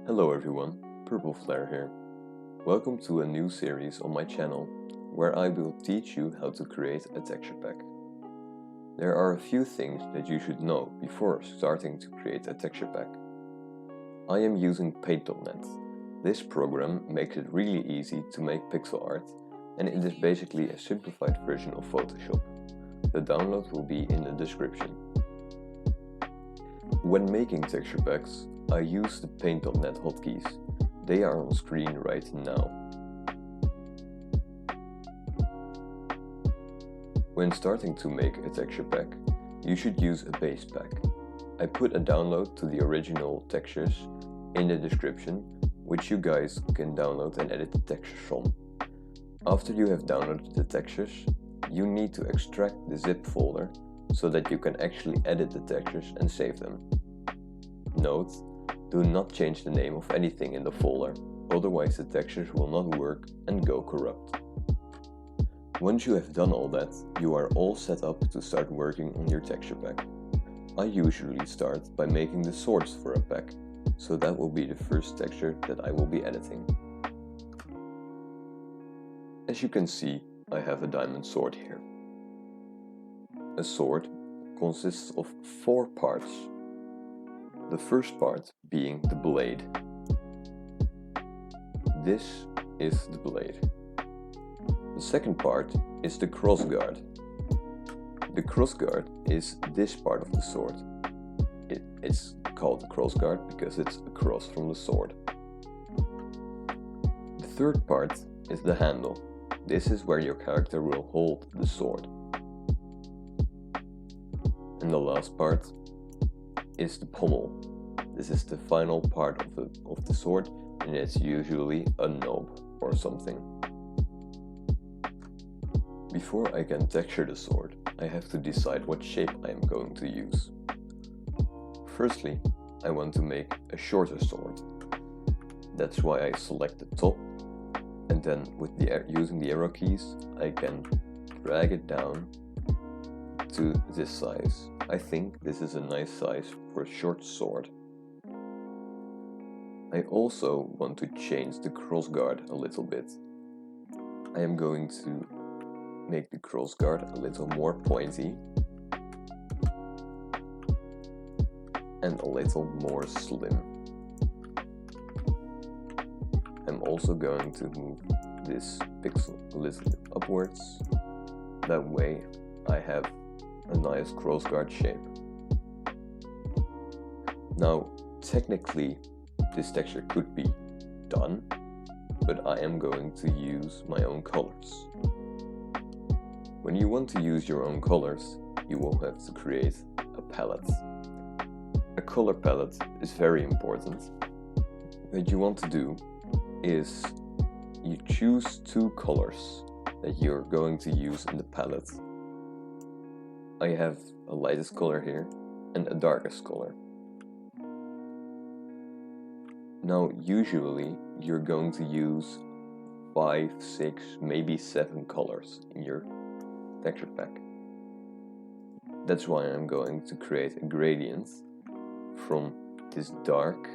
Hello everyone, Purple Flare here. Welcome to a new series on my channel where I will teach you how to create a texture pack. There are a few things that you should know before starting to create a texture pack. I am using Paint.net. This program makes it really easy to make pixel art and it is basically a simplified version of Photoshop. The download will be in the description. When making texture packs, I use the Paint.net hotkeys. They are on screen right now. When starting to make a texture pack, you should use a base pack. I put a download to the original textures in the description, which you guys can download and edit the textures from. After you have downloaded the textures, you need to extract the zip folder so that you can actually edit the textures and save them. Note, do not change the name of anything in the folder, otherwise the textures will not work and go corrupt. Once you have done all that, you are all set up to start working on your texture pack. I usually start by making the swords for a pack, so that will be the first texture that I will be editing. As you can see, I have a diamond sword here. A sword consists of 4 parts. The first part being the blade. This is the blade. The second part is the crossguard. The crossguard is this part of the sword. It's called the crossguard because it's across from the sword. The third part is the handle. This is where your character will hold the sword. And the last part is the pommel. This is the final part of the sword and it's usually a knob or something. Before I can texture the sword, I have to decide what shape I am going to use. Firstly, I want to make a shorter sword. That's why I select the top and then using the arrow keys I can drag it down to this size. I think this is a nice size for a short sword. I also want to change the crossguard a little bit. I am going to make the crossguard a little more pointy and a little more slim. I'm also going to move this pixel a little bit upwards. That way I have a nice crossguard shape. Now, technically, this texture could be done, but I am going to use my own colors. When you want to use your own colors, you will have to create a palette. A color palette is very important. What you want to do is you choose 2 colors that you're going to use in the palette. I have a lightest color here and a darkest color. Now usually you're going to use 5, 6, maybe 7 colors in your texture pack. That's why I'm going to create a gradient from this dark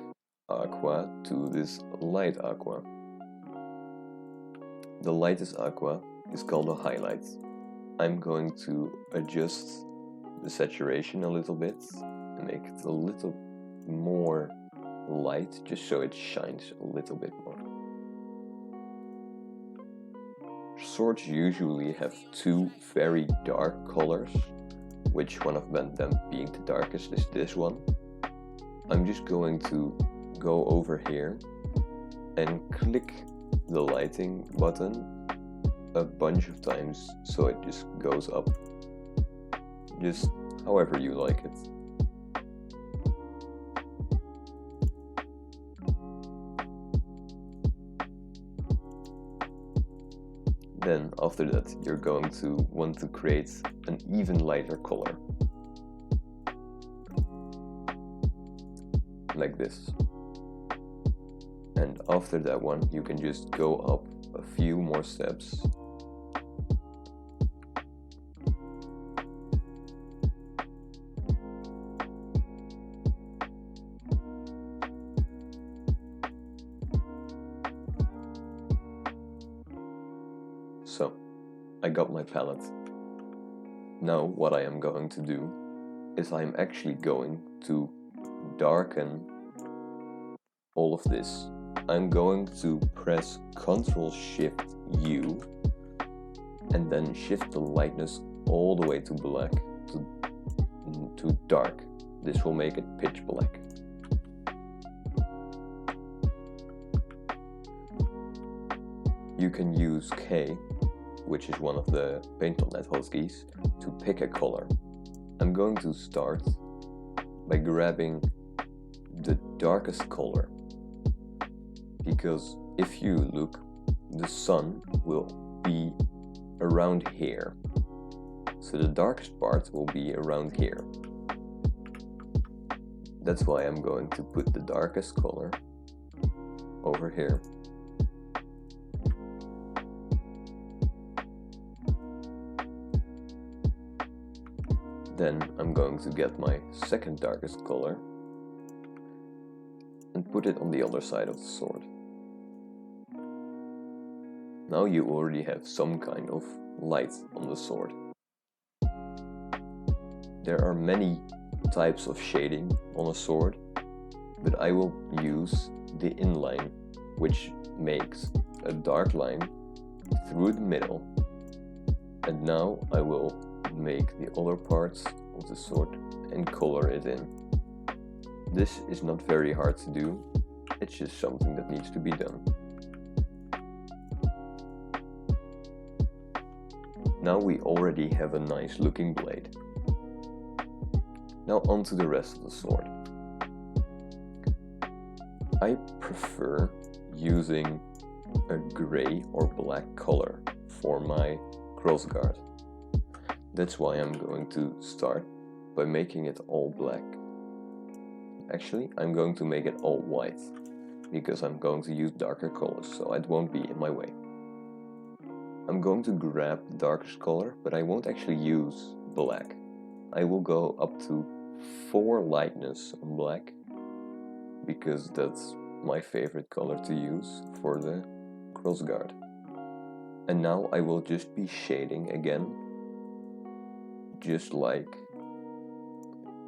aqua to this light aqua. The lightest aqua is called a highlight. I'm going to adjust the saturation a little bit and make it a little more light just so it shines a little bit more. Swords usually have 2 very dark colors, which one of them being the darkest is this one. I'm just going to go over here and click the lighting button a bunch of times so it just goes up, just however you like it. Then after that you're going to want to create an even lighter color. Like this. And after that one you can just go up a few more steps. I got my palette. Now what I am going to do is I'm actually going to darken all of this. I'm going to press Ctrl-Shift-U and then shift the lightness all the way to black, to dark. This will make it pitch black. You can use K, which is one of the Paint.net hotkeys, to pick a color. I'm going to start by grabbing the darkest color, because if you look, the sun will be around here. So the darkest part will be around here. That's why I'm going to put the darkest color over here. Then I'm going to get my second darkest color and put it on the other side of the sword. Now you already have some kind of light on the sword. There are many types of shading on a sword, but I will use the inline, which makes a dark line through the middle, and now I will make the other parts of the sword and color it in. This is not very hard to do, it's just something that needs to be done. Now we already have a nice looking blade. Now on to the rest of the sword. I prefer using a gray or black color for my crossguard. That's why I'm going to start by making it all black. Actually, I'm going to make it all white, because I'm going to use darker colors, so it won't be in my way. I'm going to grab the darkest color, but I won't actually use black. I will go up to 4 lightness on black, because that's my favorite color to use for the crossguard. And now I will just be shading again, just like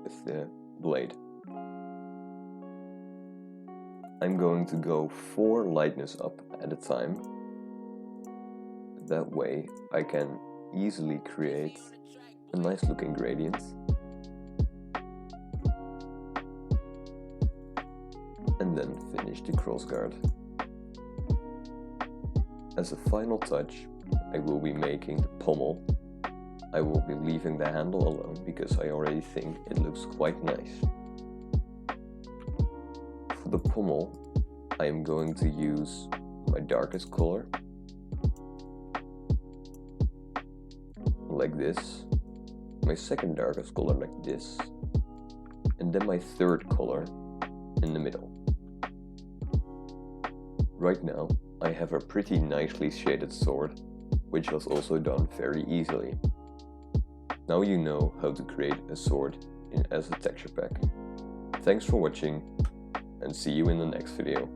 with the blade. I'm going to go 4 lightness up at a time. That way I can easily create a nice looking gradient. And then finish the crossguard. As a final touch, I will be making the pommel. I will be leaving the handle alone because I already think it looks quite nice. For the pommel, I am going to use my darkest color, like this, my second darkest color like this, and then my third color in the middle. Right now, I have a pretty nicely shaded sword, which was also done very easily. Now you know how to create a sword as a texture pack. Thanks for watching, and see you in the next video.